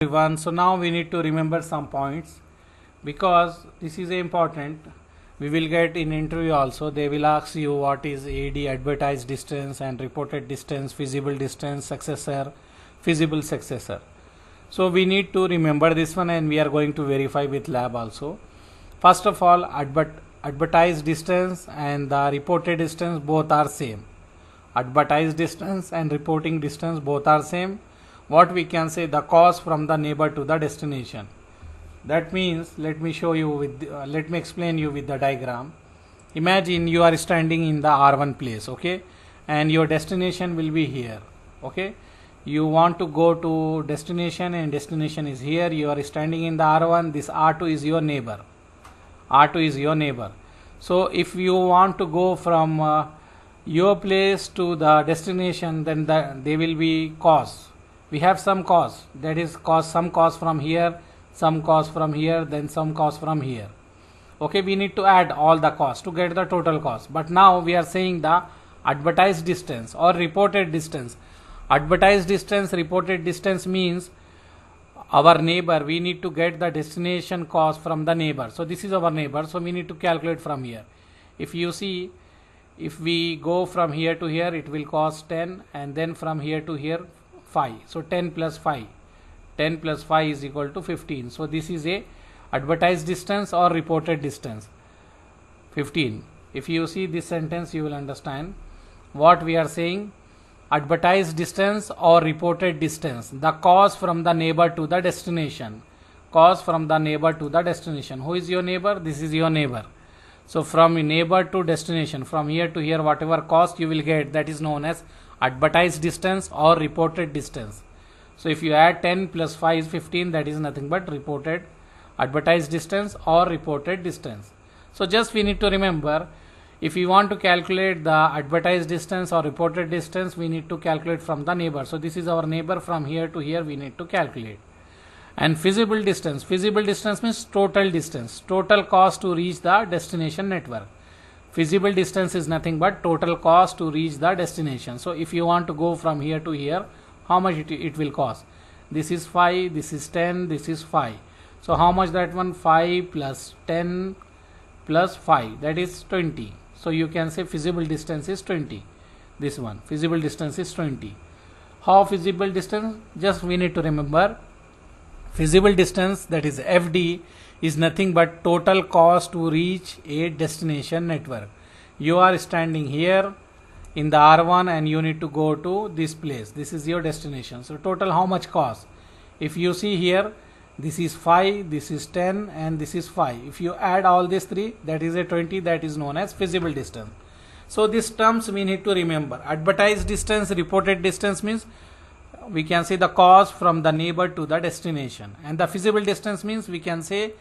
Everyone, so now we need to remember some points because this is important. We will get in interview also, they will ask you what is AD, advertised distance, and reported distance, feasible distance, successor, feasible successor. So we need to remember this one, and we are going to verify with lab also. First of all, advertised distance and the reported distance both are same. Advertised distance and reporting distance both are same. What we can say, the cost from the neighbor to the destination. That means, let me explain you with the diagram. Imagine you are standing in the R1 place, okay, and your destination will be here, okay. You want to go to destination and destination is here. You are standing in the R1. This R2 is your neighbor. R2 is your neighbor. So if you want to go from your place to the destination, then there will be cost. We have some cost, that is some cost from here, some cost from here, then some cost from here. Okay, we need to add all the cost to get the total cost. But now we are saying the advertised distance or reported distance. Advertised distance, reported distance means our neighbor, we need to get the destination cost from the neighbor. So this is our neighbor, so we need to calculate from here. If you see, if we go from here to here, it will cost 10, and then from here to here 5. So 10 plus 5. 10 plus 5 is equal to 15. So this is a advertised distance or reported distance. 15. If you see this sentence, you will understand what we are saying. Advertised distance or reported distance. The cost from the neighbor to the destination. Cost from the neighbor to the destination. Who is your neighbor? This is your neighbor. So from neighbor to destination, from here to here, whatever cost you will get, that is known as advertised distance or reported distance. So if you add 10 plus 5 is 15, that is nothing but reported advertised distance or reported distance. So just we need to remember, if we want to calculate the advertised distance or reported distance, we need to calculate from the neighbor. So this is our neighbor, from here to here we need to calculate. And feasible distance means total distance, total cost to reach the destination network. Feasible distance is nothing but total cost to reach the destination. So if you want to go from here to here, how much it will cost? This is 5, this is 10, this is 5. So how much that one? 5 plus 10 plus 5, that is 20. So you can say feasible distance is 20. This one, feasible distance is 20. How feasible distance? Just we need to remember, feasible distance, that is FD, is nothing but total cost to reach a destination network. You are standing here in the R1 and you need to go to this place. This is your destination. So total how much cost? If you see here, this is 5, this is 10, and this is 5. If you add all these three, that is a 20, that is known as feasible distance. So these terms we need to remember. Advertised distance, reported distance means we can say the cost from the neighbor to the destination, and the feasible distance means we can say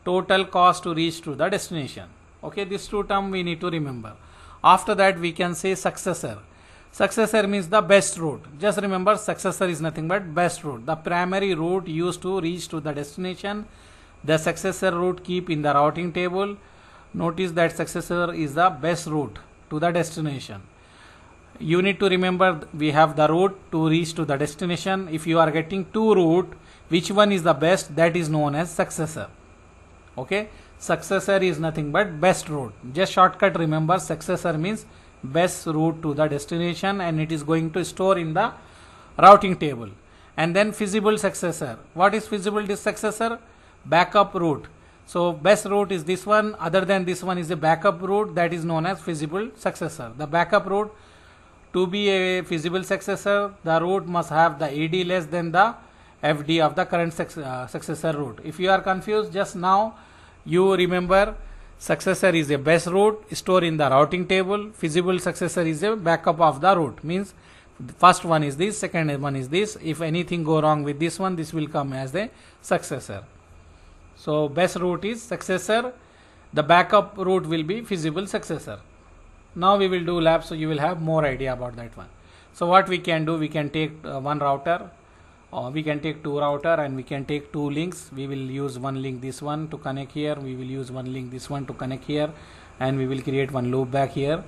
total cost to reach to the destination. Okay, these two terms we need to remember. After that we can say successor. Successor means the best route. Just remember, successor is nothing but best route, the primary route used to reach to the destination. The successor route keep in the routing table. Notice that successor is the best route to the destination. You need to remember, we have the route to reach to the destination. If you are getting two route, which one is the best, that is known as successor. Okay, successor is nothing but best route. Just shortcut remember, successor means best route to the destination, and it is going to store in the routing table. And then feasible successor. What is feasible successor? Backup route. So best route is this one, other than this one is a backup route, that is known as feasible successor. The backup route, to be a feasible successor, the route must have the AD less than the FD of the current successor route. If you are confused, just now you remember, successor is a best route, store in the routing table. Feasible successor is a backup of the route, means first one is this, second one is this. If anything go wrong with this one, this will come as the successor. So best route is successor, the backup route will be feasible successor. Now we will do lab, so you will have more idea about that one. So what we can do, we can take one router, or we can take two router, and we can take two links. We will use one link, this one, to connect here. We will use one link, this one, to connect here, and we will create one loop back here.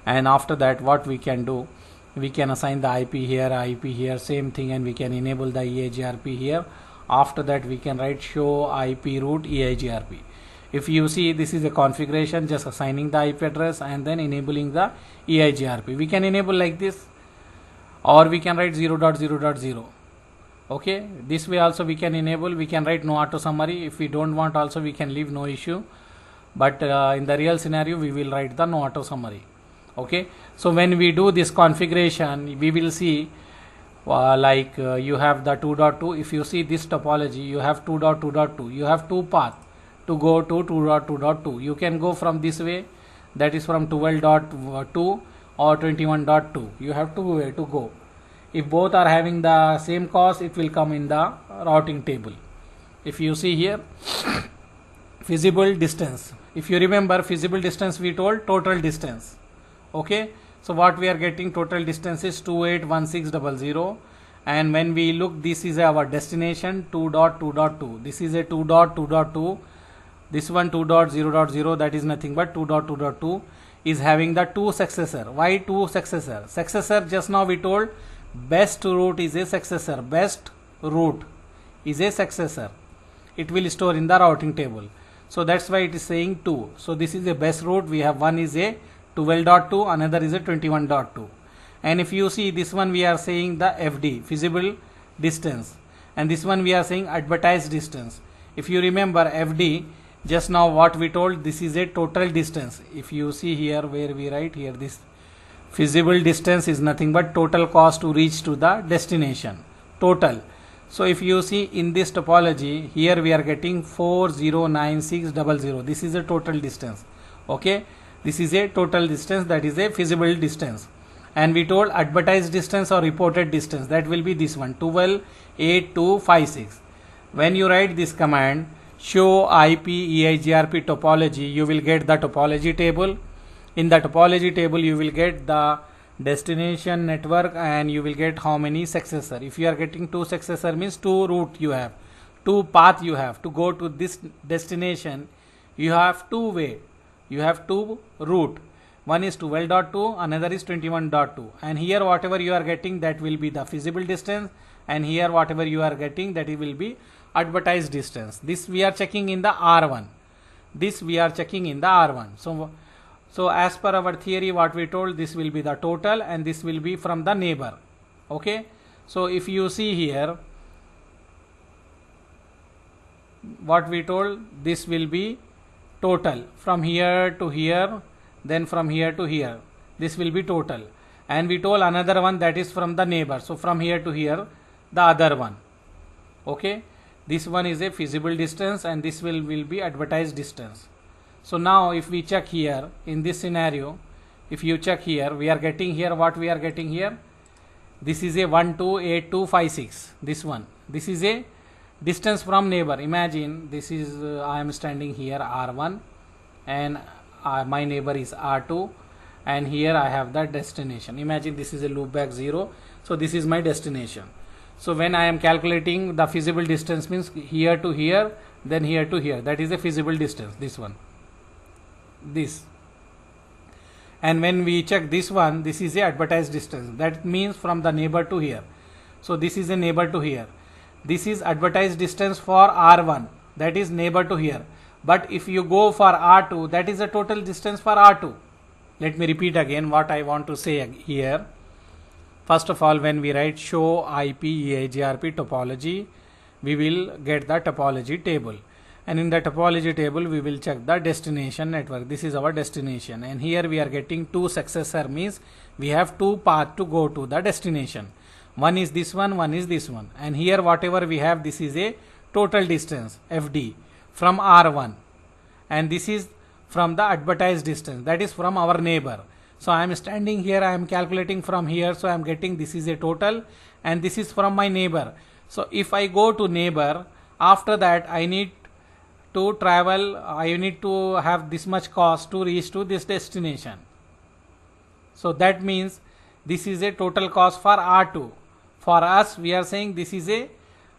And after that, what we can do, we can assign the IP here, same thing, and we can enable the Eigrp here. After that we can write show IP route Eigrp. If you see, this is a configuration, just assigning the IP address and then enabling the Eigrp. We can enable like this, or we can write 0.0.0. okay, this way also we can enable. We can write no auto summary. If we don't want also, we can leave, no issue, but in the real scenario we will write the no auto summary. Okay, so when we do this configuration, we will see you have the 2.2. if you see this topology, you have 2.2.2, you have two paths to go to 2.2.2. you can go from this way, that is from 12.2 or 21.2. you have two way to go. If both are having the same cost, it will come in the routing table. If you see here, feasible distance, if you remember, feasible distance we told total distance. Okay, so what we are getting, total distance is 281600, and when we look, this is our destination 2.2.2. this is a 2.2.2. this one 2.0.0, that is nothing but 2.2.2 is having the two successor. Why two successor? Successor, just now we told best route is a successor. Best route is a successor. It will store in the routing table. So that's why it is saying 2. So this is a best route. We have one is a 12.2, another is a 21.2. And if you see this one, we are saying the FD, feasible distance, and this one we are saying advertised distance. If you remember FD, just now what we told, this is a total distance. If you see here, where we write here, this feasible distance is nothing but total cost to reach to the destination, total. So if you see in this topology, here we are getting 409600. this is a total distance. Okay, this is a total distance, that is a feasible distance. And we told advertised distance or reported distance, that will be this one, 128256. when you write this command show IP Eigrp topology, you will get the topology table. In the topology table you will get the destination network, and you will get how many successor. If you are getting two successor, means two route you have, two path you have to go to this destination. You have two way, you have two route, one is 12.2, another is 21.2, and here whatever you are getting, that will be the feasible distance, and here whatever you are getting, that it will be advertised distance. This we are checking in the R1. This we are checking in the R1. So as per our theory, what we told, this will be the total and this will be from the neighbor. Okay, so if you see here, what we told, this will be total from here to here, then from here to here, this will be total. And we told another one, that is from the neighbor, so from here to here, the other one. Okay, this one is a feasible distance and this will be advertised distance. So now if we check here in this scenario, if you check here, we are getting here, what we are getting here, this is a 128256. this one, this is a distance from neighbor. Imagine this is I am standing here R1, and my neighbor is R2, and here I have the destination. Imagine this is a loopback 0, so this is my destination. So when I am calculating the feasible distance, means here to here, then here to here, that is a feasible distance, this one, this. And when we check this one, this is a advertised distance, that means from the neighbor to here. So this is a neighbor to here, this is advertised distance for R1, that is neighbor to here. But if you go for R2, that is a total distance for R2. Let me repeat again what I want to say here. First of all, when we write show IP Eigrp topology, we will get the topology table, and in the topology table we will check the destination network. This is our destination, and here we are getting two successor, means we have two paths to go to the destination. One is this one is this one, and here whatever we have, this is a total distance FD from R1, and this is from the advertised distance, that is from our neighbor. So I am standing here, I am calculating from here, so I am getting this is a total and this is from my neighbor. So if I go to neighbor, after that I need to travel, I need to have this much cost to reach to this destination. So that means this is a total cost for R2. For us, we are saying this is a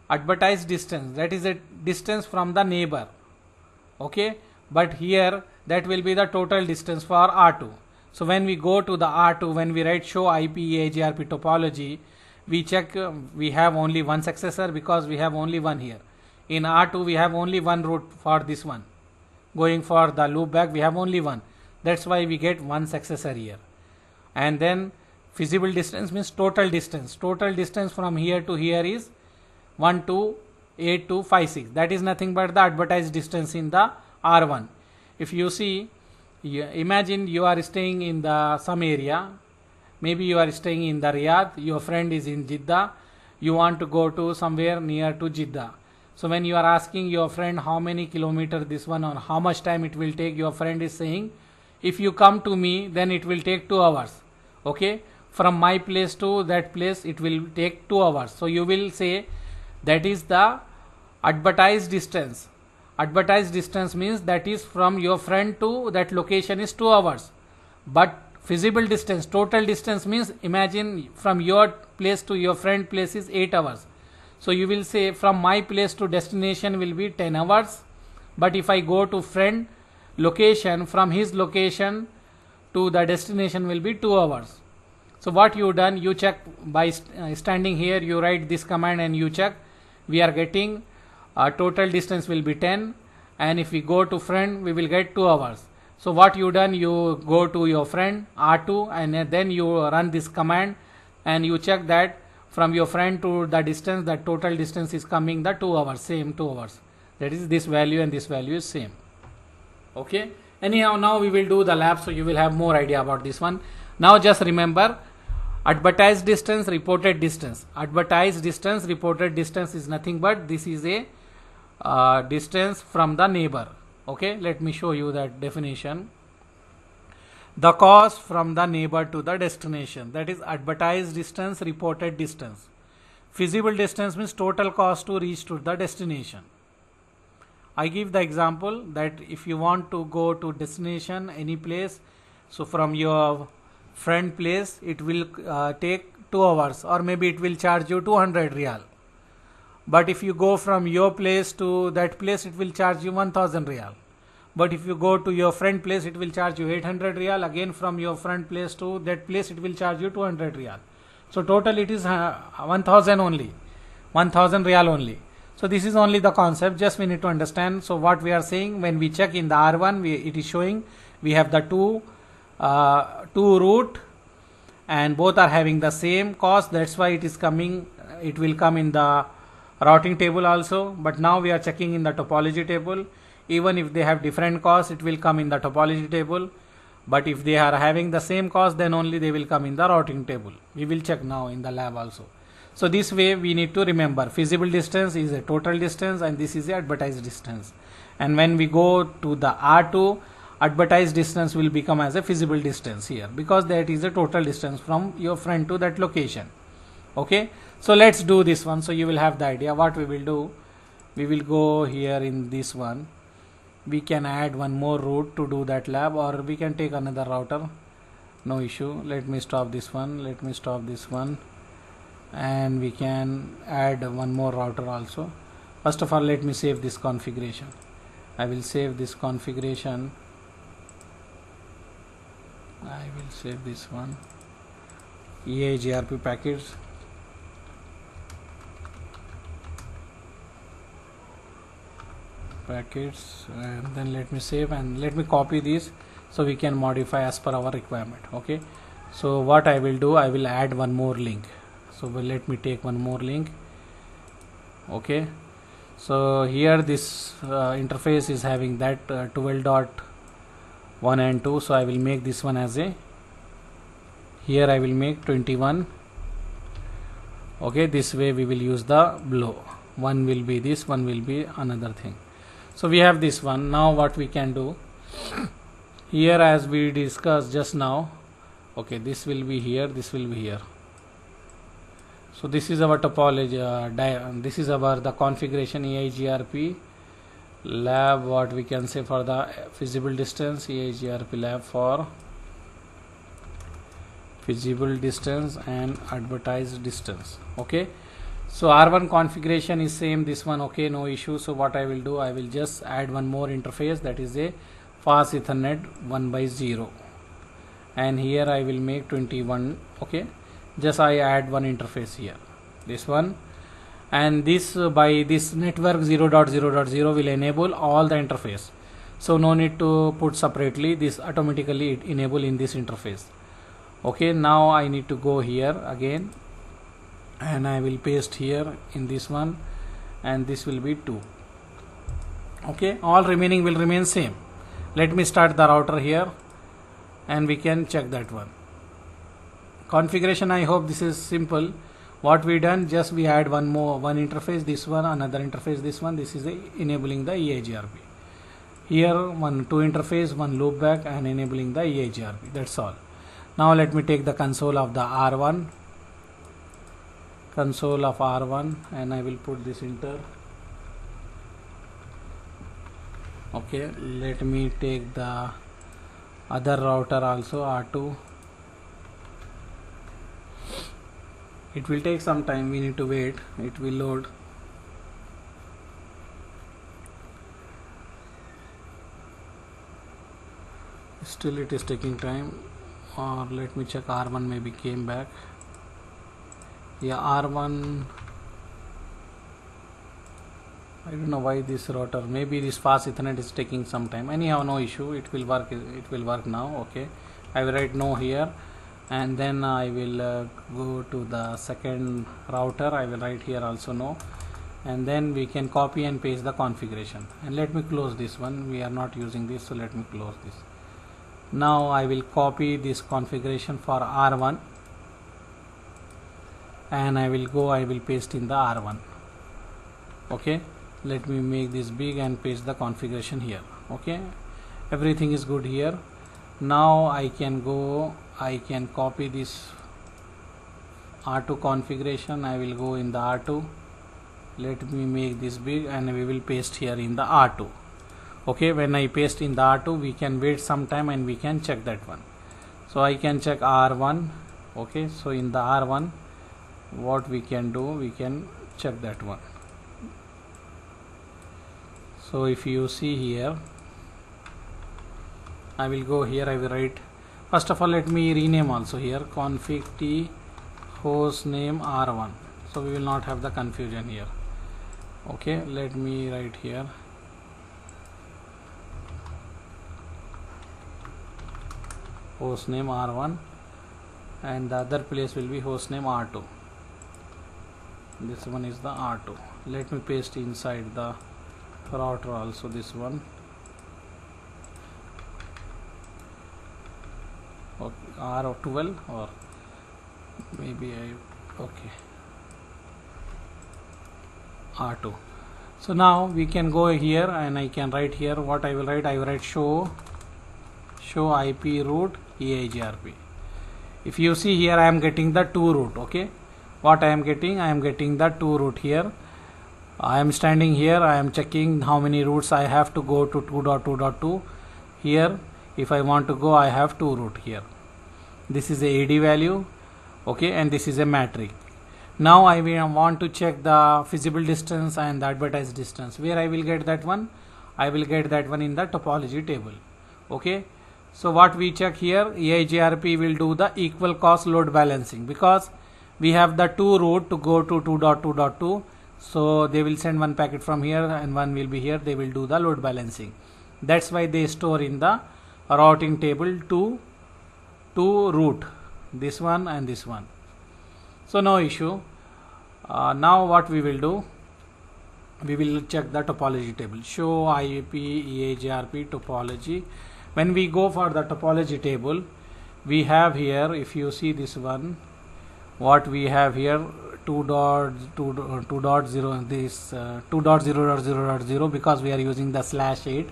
advertised distance, that is a distance from the neighbor. Okay, but here that will be the total distance for R2. So when we go to the R2, when we write show IP Eigrp topology, we check we have only one successor because we have only one here. In R2 we have only one route for this one. Going for the loop back we have only one. That's why we get one successor here. And then feasible distance means total distance. Total distance from here to here is 1, 2, 8, 2, 5, 6. That is nothing but the advertised distance in the R1. If you see, imagine you are staying in the some area. Maybe you are staying in the Riyadh. Your friend is in Jeddah. You want to go to somewhere near to Jeddah. So when you are asking your friend how many kilometers this one or how much time it will take, your friend is saying, if you come to me, then it will take 2 hours. Okay, from my place to that place it will take 2 hours. So you will say that is the advertised distance. Advertised distance means that is from your friend to that location is 2 hours. But feasible distance, total distance means imagine from your place to your friend place is 8 hours. So you will say from my place to destination will be 10 hours. But if I go to friend location, from his location to the destination will be 2 hours. So what you done, you check by standing here, you write this command and you check. We are getting total distance will be 10, and if we go to friend we will get 2 hours. So what you done, you go to your friend R2 and then you run this command and you check that from your friend to the distance, the total distance is coming the 2 hours, same 2 hours. That is this value and this value is same. Okay, anyhow now we will do the lab, so you will have more idea about this one. Now just remember, advertised distance, reported distance. Advertised distance, reported distance is nothing but this is a distance from the neighbor. Okay, let me show you that definition. The cost from the neighbor to the destination, that is advertised distance, reported distance. Feasible distance means total cost to reach to the destination. I give the example that if you want to go to destination any place, so from your friend place it will take 2 hours or maybe it will charge you 200 riyal. But if you go from your place to that place it will charge you 1000 riyal. But if you go to your friend place it will charge you 800 riyal. Again from your friend place to that place it will charge you 200 riyal. So total it is 1000 only, 1000 riyal only. So this is only the concept, just we need to understand. So what we are saying, when we check in the R1 it is showing we have the two route and both are having the same cost. That's why it is coming, it will come in the routing table also. But now we are checking in the topology table. Even if they have different costs it will come in the topology table, but if they are having the same cost then only they will come in the routing table. We will check now in the lab also. So this way we need to remember, feasible distance is a total distance and this is the advertised distance. And when we go to the R2, advertised distance will become as a feasible distance here, because that is a total distance from your friend to that location. Okay, so let's do this one, so you will have the idea what we will do. We will go here in this one. We can add one more route to do that lab, or we can take another router, no issue. Let me stop this one, let me stop this one, and we can add one more router also. First of all let me save this configuration. I will save this configuration. I will save this one, Eigrp packets. And then let me save and let me copy this so we can modify as per our requirement. Okay, so what I will do, I will add one more link. So let me take one more link. Okay, so here this interface is having that 12.1 and 2, so I will make this one as a, here I will make 21. Okay, this way we will use the blow. One will be this, one will be another thing. So we have this one. Now what we can do here, as we discussed just now, okay, this will be here, this will be here. So this is our topology, this is our the configuration Eigrp lab, what we can say for the feasible distance, Eigrp lab for feasible distance and advertised distance. Okay, so R1 configuration is same, this one, okay, no issue. So what I will do, I will just add one more interface, that is a fast Ethernet 1/0, and here I will make 21. Okay, just I add one interface here, this one, and this by this network 0.0.0 will enable all the interface, so no need to put separately, this automatically it enable in this interface. Okay, now I need to go here again and I will paste here in this one, and this will be 2. Okay, all remaining will remain same. Let me start the router here and we can check that one. Configuration, I hope this is simple. What we done, just we add one interface, this one, another interface, this one, this is enabling the Eigrp. Here 2 interface, 1 loopback, and enabling the Eigrp. That's all. Now let me take the console of the R1, and I will put this enter. Okay, let me take the other router also, R2. It will take some time, we need to wait, it will load. Still it is taking time, or let me check, R1 maybe came back. Yeah, R1, I don't know why this router, maybe this fast Ethernet is taking some time. Anyhow, no issue, it will work now. Okay, I will write no here, and then I will go to the second router, I will write here also no, and then we can copy and paste the configuration. And let me close this one, we are not using this, so let me close this. Now I will copy this configuration for R1 and I will paste in the R1. Okay, let me make this big and paste the configuration here. Okay, everything is good here. Now I can copy this R2 configuration, I will go in the R2, let me make this big, and we will paste here in the R2. Okay, when I paste in the R2, we can wait some time and we can check that one. So I can check R1. Okay, so in the R1 what we can do, we can check that one. So if you see here, I will go here, I will write, first of all let me rename also here, config t host name R1, so we will not have the confusion here. Okay, let me write here host name R1, and the other place will be host name R2. This one is the R2. Let me paste inside the router also this one. Okay, R12 or maybe okay, R2. So now we can go here and I can write here what I will write. I will write show IP root Eigrp. If you see here, I am getting the 2 root. Okay, what I am getting the 2 root here. I am standing here, I am checking how many roots I have to go to 2.2.2. Here if I want to go, I have 2 root here. This is a AD value. Okay, and this is a matrix. Now I will want to check the feasible distance and the advertised distance. Where I will get that one? I will get that one in the topology table. Okay, so what we check here, Eigrp will do the equal cost load balancing, because we have the 2 route to go to 2.2.2. so they will send one packet from here and one will be here, they will do the load balancing. That's why they store in the routing table two route, this one and this one. So no issue. Now what we will do, we will check the topology table, show IP Eigrp topology. When we go for the topology table, we have here, if you see this one, what we have here, 2.0, this 2.0.0.0, because we are using the /8.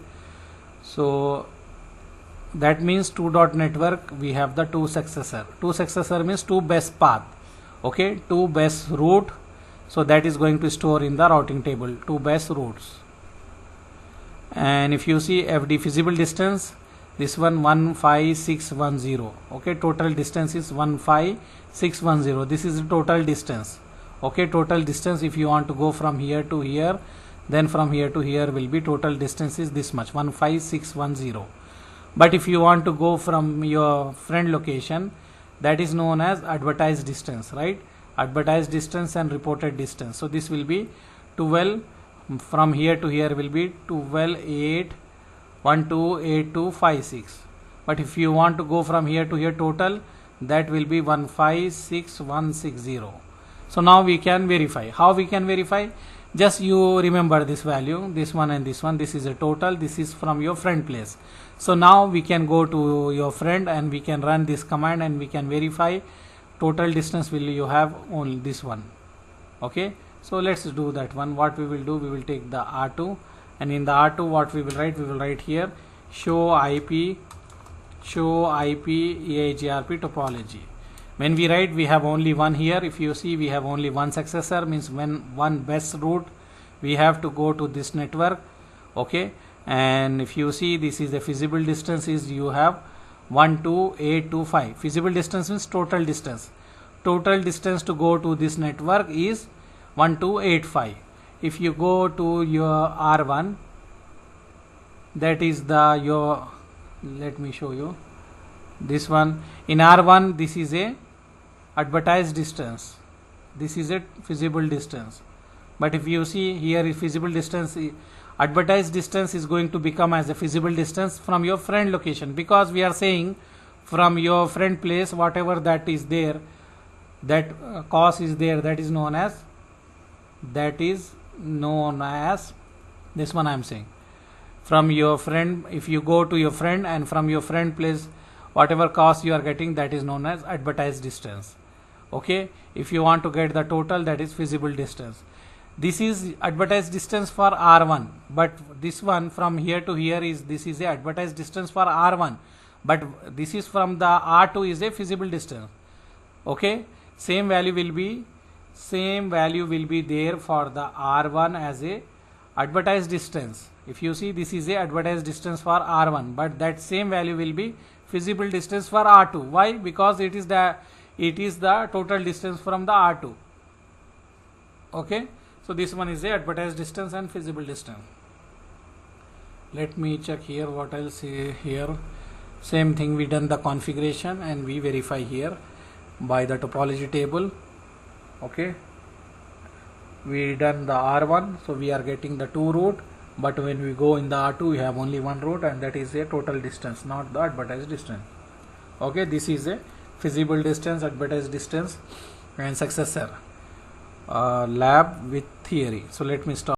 So that means 2 dot network, we have the 2 successor. 2 successor means 2 best path. Okay, 2 best route. So that is going to store in the routing table, 2 best routes. And if you see FD feasible distance, this one 15610. Okay, total distance is 15610. This is the total distance. Okay, total distance, if you want to go from here to here, then from here to here will be total distance is this much, 15610. But if you want to go from your friend location, that is known as advertised distance, right? Advertised distance and reported distance. So this will be 12 from here to here will be 12, 8, 1, 2, 8, 2, 5, 6. But if you want to go from here to here total, that will be 156160. So now we can verify. How we can verify? Just you remember this value, this one and this one. This is a total. This is from your friend place. So now we can go to your friend and we can run this command and we can verify total distance will you have only this one. Okay. So let's do that one. What we will do, we will take the R2, and in the R2 what we will write here, show IP Eigrp topology. When we write, we have only one here. If you see, we have only one successor, means when one best route we have to go to this network. Okay, and if you see, this is the feasible distance is you have 12825. Feasible distance means total distance. Total distance to go to this network is 1285. If you go to your R1, that is your, let me show you this one. In R1, this is a advertised distance, this is a feasible distance. But if you see here, feasible distance, advertised distance is going to become as a feasible distance from your friend location, because we are saying from your friend place whatever that is there, that cost is there, that is known as this one I am saying. From your friend, if you go to your friend and from your friend place whatever cost you are getting, that is known as advertised distance. Okay, if you want to get the total, that is feasible distance. This is advertised distance for R1, but this one from here to here is, this is a advertised distance for R1, but this is from the R2 is a feasible distance. Okay, same value will be there for the R1 as a advertised distance. If you see, this is a advertised distance for R1, but that same value will be feasible distance for R2. Why? Because it is the total distance from the R2. Okay, so this one is a advertised distance and feasible distance. Let me check here what I'll say here. Same thing, we done the configuration and we verify here by the topology table. Okay, we done the R1, so we are getting the 2 route, but when we go in the R2 we have only 1 route, and that is a total distance, not the advertised distance. Okay, this is a feasible distance, advertised distance and successor lab with theory. So let me stop.